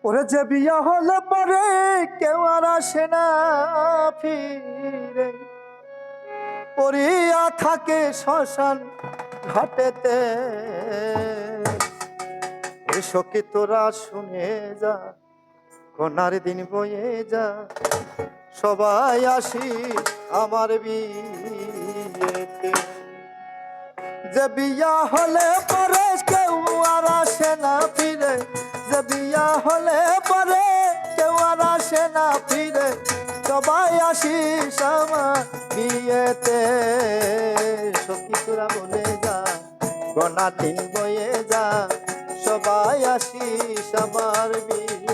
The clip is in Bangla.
ওরে যে বিয়া হলে পরে কেউ আর আসে না ফিরে, পড়িয়া থাকে শ্মশান ঘাটেতে। সখী তোরা শুনে যা, কোনার দিন বয়ে যা, সবাই আসি আমার বিয়েতে। যে বিয়া হলে পরে কেউ আর আসে না ফিরে, যে বিয়া হলে পরে কেউ আর আসে না ফিরে, সবাই আসিস আমার বিয়েতে। সখী তোরা বলে যা, গোনা দিন বয়ে যা, সবাই আসিস আমার বিয়ে।